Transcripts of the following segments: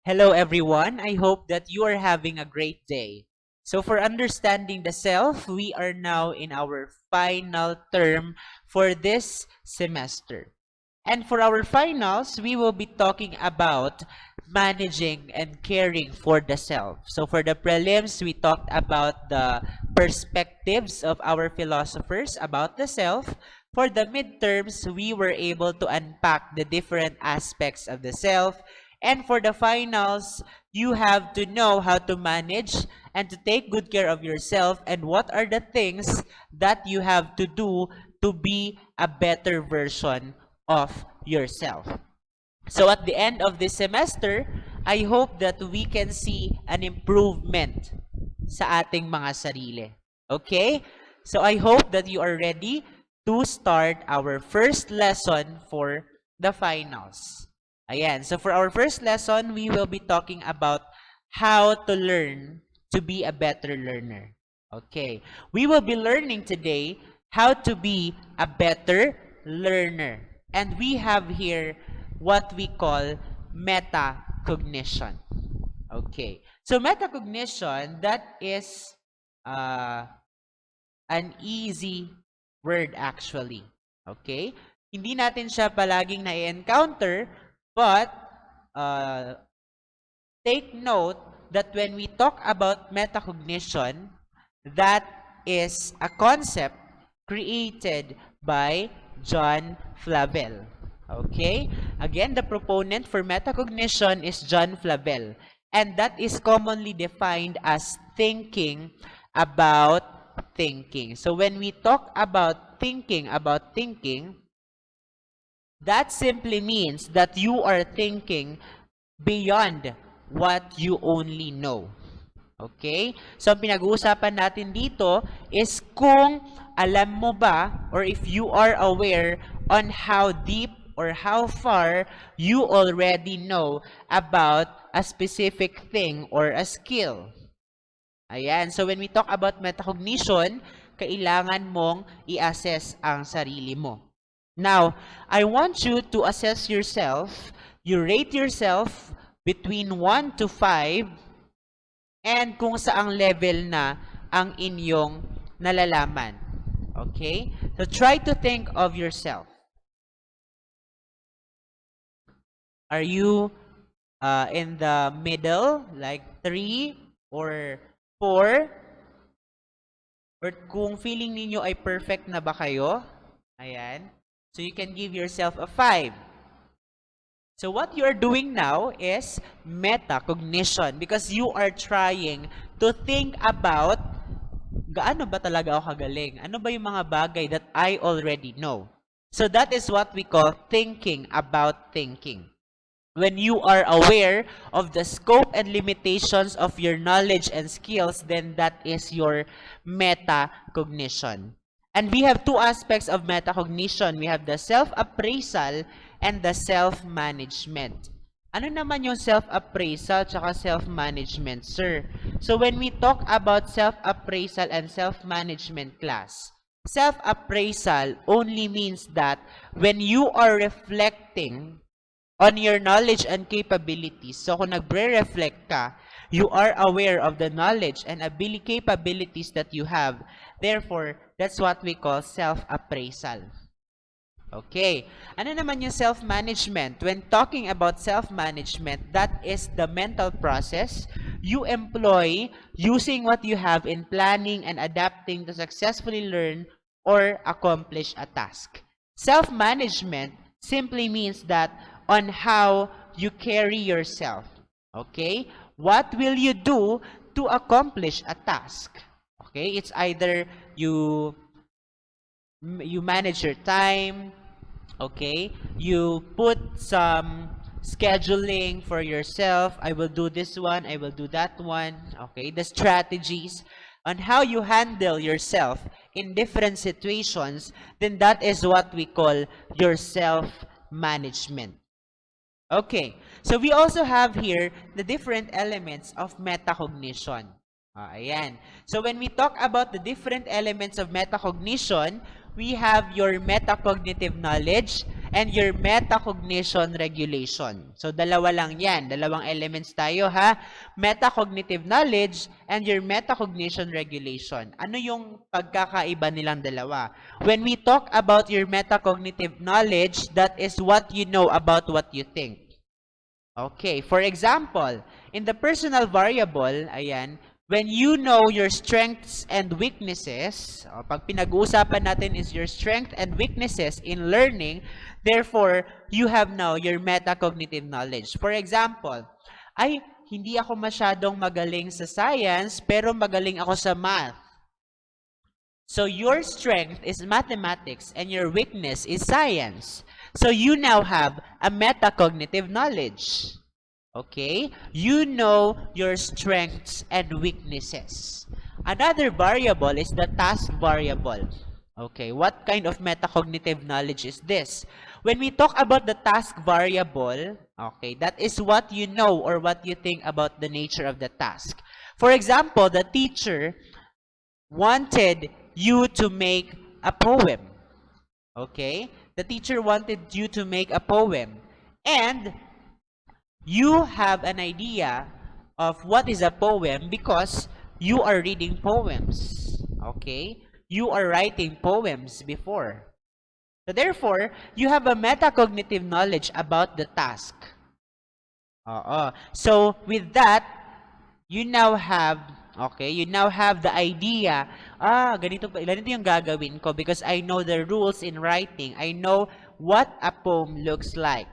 Hello everyone, I hope that you are having a great day. So for understanding the self, we are now in our final term for this semester. And for our finals, we will be talking about managing and caring for the self. So for the prelims, we talked about the perspectives of our philosophers about the self. For the midterms, we were able to unpack the different aspects of the self. And for the finals, you have to know how to manage and to take good care of yourself and what are the things that you have to do to be a better version of yourself. So at the end of this semester, I hope that we can see an improvement sa ating mga sarili. Okay? So I hope that you are ready to start our first lesson for the finals. Ayan. So for our first lesson, we will be talking about how to learn to be a better learner. Okay. We will be learning today how to be a better learner. And we have here what we call metacognition. Okay. So metacognition, that is an easy word actually. Okay? Hindi natin siya palaging na-encounter, but take note that when we talk about metacognition, that is a concept created by John Flavel. Okay? Again, the proponent for metacognition is John Flavel. And that is commonly defined as thinking about thinking. So when we talk about thinking, that simply means that you are thinking beyond what you only know. Okay? So, ang pinag-uusapan natin dito is kung alam mo ba or if you are aware on how deep or how far you already know about a specific thing or a skill. Ayan. So, when we talk about metacognition, kailangan mong i-assess ang sarili mo. Now, I want you to assess yourself. You rate yourself between 1 to 5 and kung saang level na ang inyong nalalaman. Okay? So, try to think of yourself. Are you in the middle, like 3 or 4? Or kung feeling ninyo ay perfect na ba kayo? Ayan. So, you can give yourself a 5. So, what you are doing now is metacognition because you are trying to think about gaano ba talaga ako kagaling? Ano ba yung mga bagay that I already know? So, that is what we call thinking about thinking. When you are aware of the scope and limitations of your knowledge and skills, then that is your metacognition. And we have two aspects of metacognition. We have the self-appraisal and the self-management. Ano naman yung self-appraisal tsaka self-management, sir? So when we talk about self-appraisal and self-management class, self-appraisal only means that when you are reflecting on your knowledge and capabilities, so kung nagre-reflect ka, you are aware of the knowledge and capabilities that you have. Therefore, that's what we call self-appraisal. Okay. Ano naman yung self-management? When talking about self-management, that is the mental process you employ using what you have in planning and adapting to successfully learn or accomplish a task. Self-management simply means that on how you carry yourself. Okay? What will you do to accomplish a task? Okay? It's either you manage your time, okay? You put some scheduling for yourself. I will do this one, I will do that one, okay? The strategies on how you handle yourself in different situations, then that is what we call your self-management. Okay, so we also have here the different elements of metacognition. Ayan. So when we talk about the different elements of metacognition, we have your metacognitive knowledge and your metacognition regulation. So, dalawa lang yan. Dalawang elements tayo, ha? Metacognitive knowledge and your metacognition regulation. Ano yung pagkakaiba nilang dalawa? When we talk about your metacognitive knowledge, that is what you know about what you think. Okay, for example, in the personal variable, ayan, when you know your strengths and weaknesses, pag pinag-uusapan natin is your strength and weaknesses in learning, therefore, you have now your metacognitive knowledge. For example, ay, hindi ako masyadong magaling sa science, pero magaling ako sa math. So your strength is mathematics and your weakness is science. So you now have a metacognitive knowledge. Okay? You know your strengths and weaknesses. Another variable is the task variable. Okay, what kind of metacognitive knowledge is this? When we talk about the task variable, okay, that is what you know or what you think about the nature of the task. For example, the teacher wanted you to make a poem. Okay? The teacher wanted you to make a poem. And you have an idea of what is a poem because you are reading poems. Okay? You are writing poems before. So therefore, you have a metacognitive knowledge about the task. So with that, you now have the idea, ganito yung gagawin ko because I know the rules in writing. I know what a poem looks like.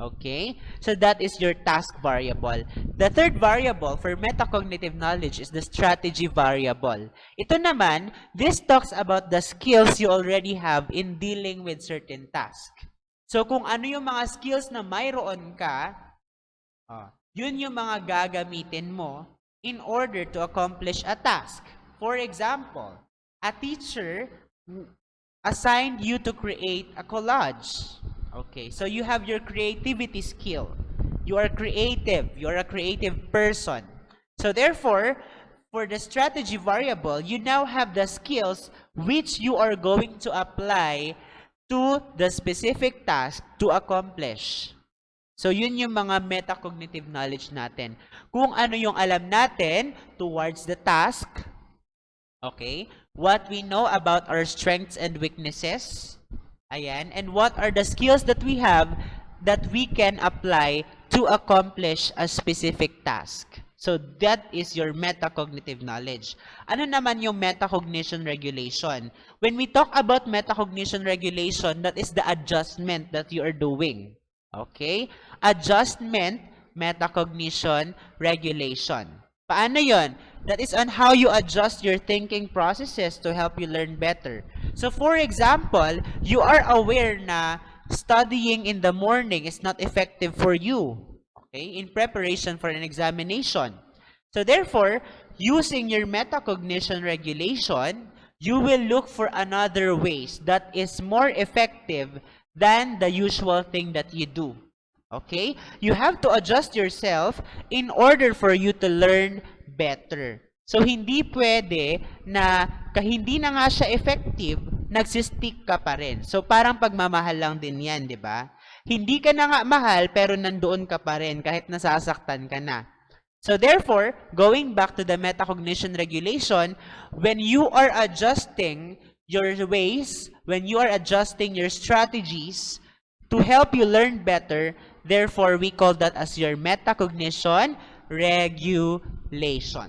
Okay? So that is your task variable. The third variable for metacognitive knowledge is the strategy variable. Ito naman, this talks about the skills you already have in dealing with certain tasks. So kung ano yung mga skills na mayroon ka, yun yung mga gagamitin mo in order to accomplish a task. For example, a teacher assigned you to create a collage. Okay, so you have your creativity skill. You are creative. You are a creative person. So therefore, for the strategy variable, you now have the skills which you are going to apply to the specific task to accomplish. So yun yung mga metacognitive knowledge natin. Kung ano yung alam natin towards the task, okay, what we know about our strengths and weaknesses, ayan, and what are the skills that we have that we can apply to accomplish a specific task. So that is your metacognitive knowledge. Ano naman yung metacognition regulation? When we talk about metacognition regulation, that is the adjustment that you are doing. Okay? Adjustment, metacognition, regulation. Paano yon? That is on how you adjust your thinking processes to help you learn better. So for example, you are aware na studying in the morning is not effective for you, okay, in preparation for an examination. So therefore, using your metacognition regulation, you will look for another ways that is more effective than the usual thing that you do. Okay? You have to adjust yourself in order for you to learn better. So, hindi pwede na hindi na nga siya effective, nagsistick ka pa rin. So, parang pagmamahal lang din yan, di ba? Hindi ka na nga mahal, pero nandoon ka pa rin kahit nasasaktan ka na. So, therefore, going back to the metacognition regulation, when you are adjusting your ways, when you are adjusting your strategies to help you learn better, therefore, we call that as your metacognition regulation.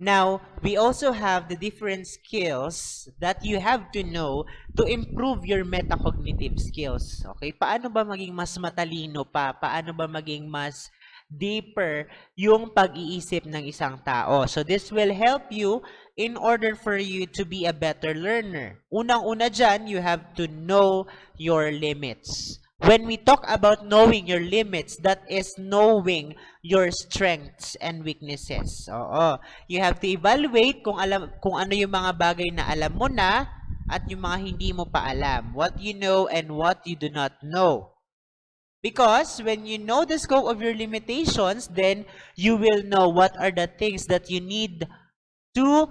Now, we also have the different skills that you have to know to improve your metacognitive skills. Okay? Paano ba maging mas matalino pa? Paano ba maging mas deeper yung pag-iisip ng isang tao? So, this will help you in order for you to be a better learner. Unang-una dyan, you have to know your limits. When we talk about knowing your limits, that is knowing your strengths and weaknesses. Oo. You have to evaluate kung ano yung mga bagay na alam mo na at yung mga hindi mo pa alam. What you know and what you do not know. Because when you know the scope of your limitations, then you will know what are the things that you need to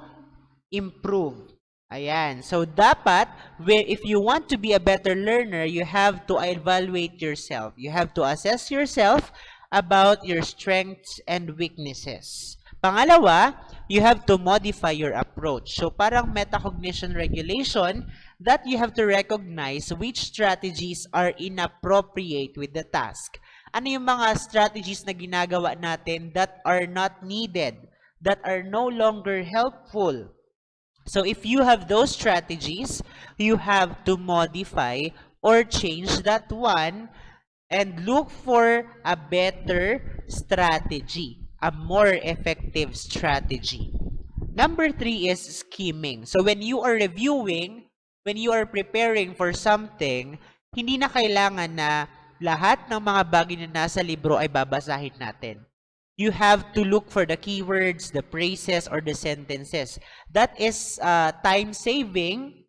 improve. Ayan. So, dapat, if you want to be a better learner, you have to evaluate yourself. You have to assess yourself about your strengths and weaknesses. Pangalawa, you have to modify your approach. So, parang metacognition regulation that you have to recognize which strategies are inappropriate with the task. Ano yung mga strategies na ginagawa natin that are not needed, that are no longer helpful? So if you have those strategies, you have to modify or change that one and look for a better strategy, a more effective strategy. Number 3 is scheming. So when you are reviewing, when you are preparing for something, hindi na kailangan na lahat ng mga bagay na nasa libro ay babasahin natin. You have to look for the keywords, the phrases, or the sentences. That is time-saving,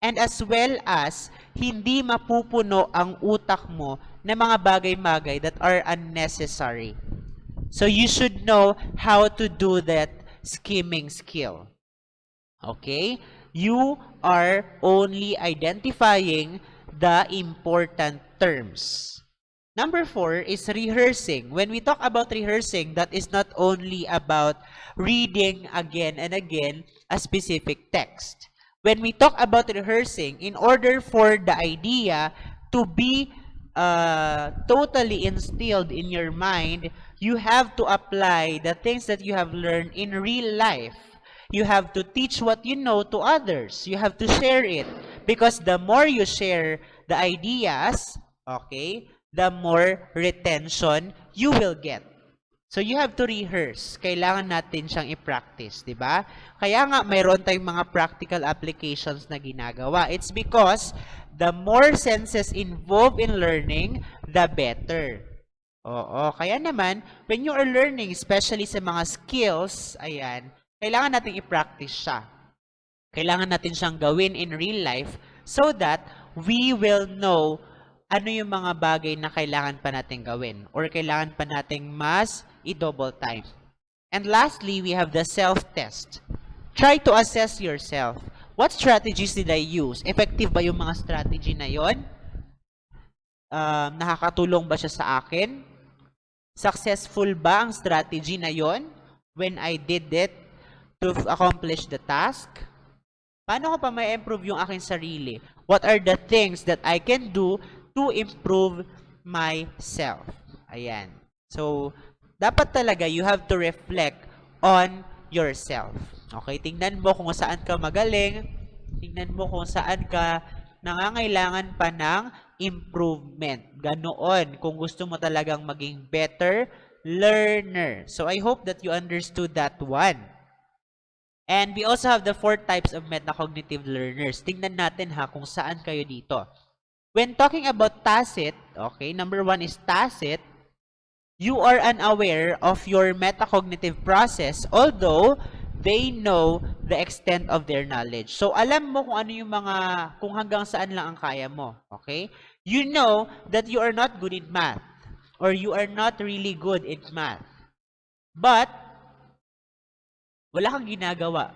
and as well as hindi mapupuno ang utak mo ng mga bagay-bagay that are unnecessary. So you should know how to do that skimming skill. Okay? You are only identifying the important terms. Number 4 is rehearsing. When we talk about rehearsing, that is not only about reading again and again a specific text. When we talk about rehearsing, in order for the idea to be totally instilled in your mind, you have to apply the things that you have learned in real life. You have to teach what you know to others. You have to share it. Because the more you share the ideas, okay, the more retention you will get. So you have to rehearse. Kailangan natin siyang i-practice, di ba? Kaya nga mayroon tayong mga practical applications na ginagawa. It's because the more senses involved in learning, the better. Oo. Kaya naman, when you are learning, especially sa mga skills, ayan, kailangan natin i-practice siya. Kailangan natin siyang gawin in real life so that we will know ano yung mga bagay na kailangan pa natin gawin or kailangan pa nating mas i-double time. And lastly, we have the self-test. Try to assess yourself. What strategies did I use? Effective ba yung mga strategy na yon? Nakakatulong ba siya sa akin? Successful ba ang strategy na yon when I did it to accomplish the task? Paano ko pa may improve yung aking sarili? What are the things that I can do to improve myself? Ayan. So, dapat talaga you have to reflect on yourself. Okay? Tingnan mo kung saan ka magaling. Tingnan mo kung saan ka nangangailangan pa ng improvement. Ganoon kung gusto mo talagang maging better learner. So, I hope that you understood that one. And we also have the 4 types of metacognitive learners. Tingnan natin ha kung saan kayo dito. When talking about tacit, okay, number 1 is tacit. You are unaware of your metacognitive process, although they know the extent of their knowledge. So, alam mo kung ano yung kung hanggang saan lang ang kaya mo, okay? You know that you are not good in math, or you are not really good in math. But, wala kang ginagawa,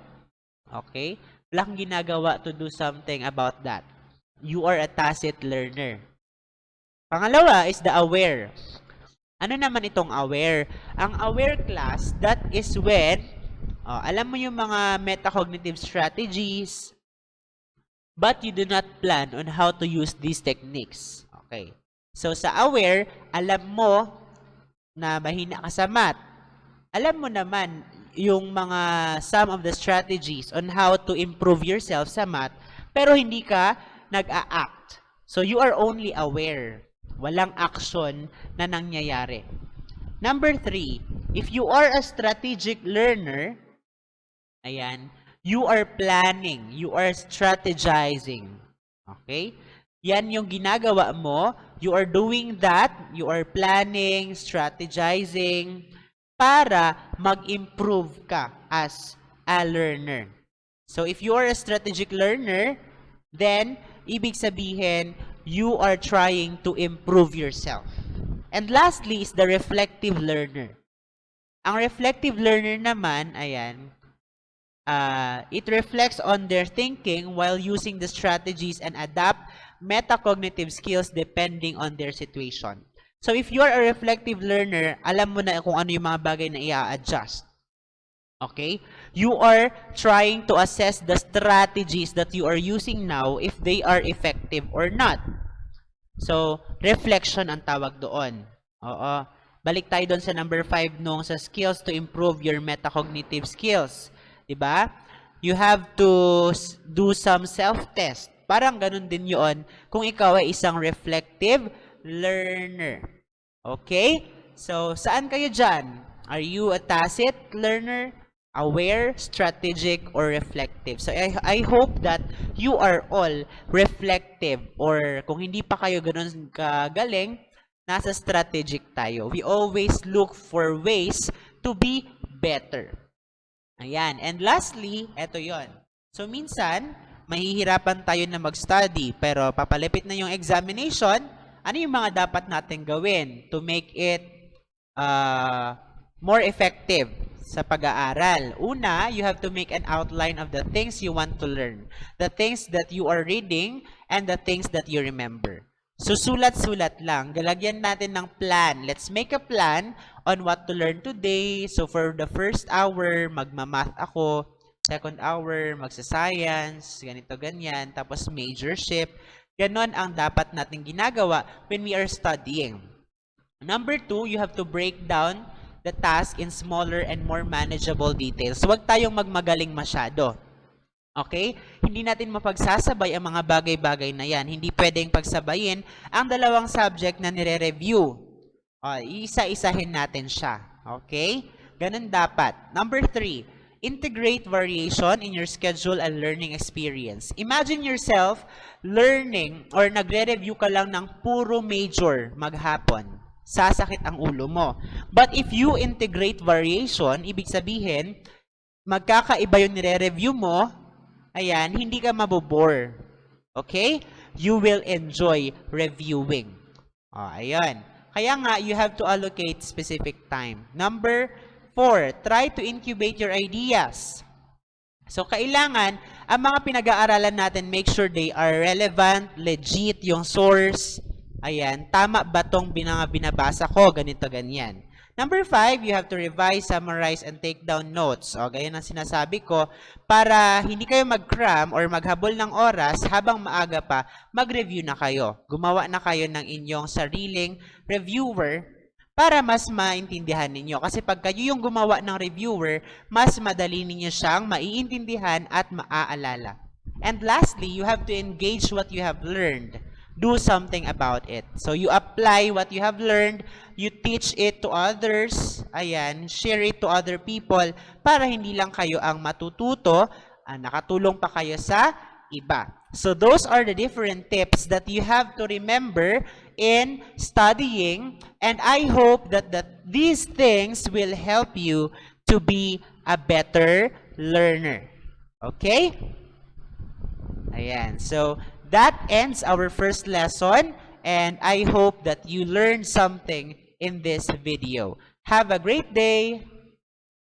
okay? Wala kang ginagawa to do something about that. You are a tacit learner. Pangalawa is the aware. Ano naman itong aware? Ang aware class, that is when, alam mo yung mga metacognitive strategies, but you do not plan on how to use these techniques. Okay. So, sa aware, alam mo na mahina ka sa math. Alam mo naman yung some of the strategies on how to improve yourself sa math, pero hindi ka nag-a-act. So, you are only aware. Walang action na nangyayari. Number 3, if you are a strategic learner, ayan, you are planning, you are strategizing. Okay? Yan yung ginagawa mo. You are doing that. You are planning, strategizing, para mag-improve ka as a learner. So, if you are a strategic learner, then, ibig sabihin, you are trying to improve yourself. And lastly is the reflective learner. Ang reflective learner naman, ayan, It reflects on their thinking while using the strategies and adapt metacognitive skills depending on their situation. So if you are a reflective learner, alam mo na kung ano yung mga bagay na i-adjust. Okay? You are trying to assess the strategies that you are using now if they are effective or not. So, reflection ang tawag doon. Oo. Balik tayo doon sa number 5 nung sa skills to improve your metacognitive skills. Diba? You have to do some self-test. Parang ganun din yun kung ikaw ay isang reflective learner. Okay? So, saan kayo dyan? Are you a tacit learner, aware, strategic, or reflective? So, I hope that you are all reflective, or kung hindi pa kayo ganun kagaling, nasa strategic tayo. We always look for ways to be better. Ayan. And lastly, eto yon. So, minsan, mahihirapan tayo na mag-study, pero papalapit na yung examination, ano yung mga dapat natin gawin to make it more effective sa pag-aaral? Una, you have to make an outline of the things you want to learn, the things that you are reading, and the things that you remember. Susulat-sulat lang. Galagyan natin ng plan. Let's make a plan on what to learn today. So for the first hour, magmamath ako. Second hour, magsa-science, ganito, ganyan. Tapos majorship. Ganon ang dapat natin ginagawa when we are studying. Number 2, you have to break down the task in smaller and more manageable details. So, huwag tayong magmagaling masyado. Okay? Hindi natin mapagsasabay ang mga bagay-bagay na yan. Hindi pwedeng pagsabayin ang dalawang subject na nire-review. Isa-isahin natin siya. Okay? Ganun dapat. Number 3, integrate variation in your schedule and learning experience. Imagine yourself learning or nagre-review ka lang ng puro major maghapon. Sasakit ang ulo mo. But if you integrate variation, ibig sabihin, magkakaiba yung nire-review mo, ayan, hindi ka mabobore. Okay? You will enjoy reviewing. Ayan. Kaya nga, you have to allocate specific time. Number 4, try to incubate your ideas. So, kailangan, ang mga pinag-aaralan natin, make sure they are relevant, legit, yung source. Ayan, tama ba itong binabasa ko? Ganito, ganyan. Number 5, you have to revise, summarize, and take down notes. O, ganyan ang sinasabi ko, para hindi kayo mag-cram or maghabol ng oras, habang maaga pa, mag-review na kayo. Gumawa na kayo ng inyong sariling reviewer, para mas maintindihan ninyo. Kasi pag kayo yung gumawa ng reviewer, mas madali ninyo siyang maiintindihan at maaalala. And lastly, you have to engage what you have learned. Do something about it. So you apply what you have learned, you teach it to others, ayan, share it to other people, para hindi lang kayo ang matututo, nakatulong pa kayo sa iba. So those are the different tips that you have to remember in studying, and I hope that these things will help you to be a better learner. Okay? Ayan. So that ends our first lesson, and I hope that you learned something in this video. Have a great day!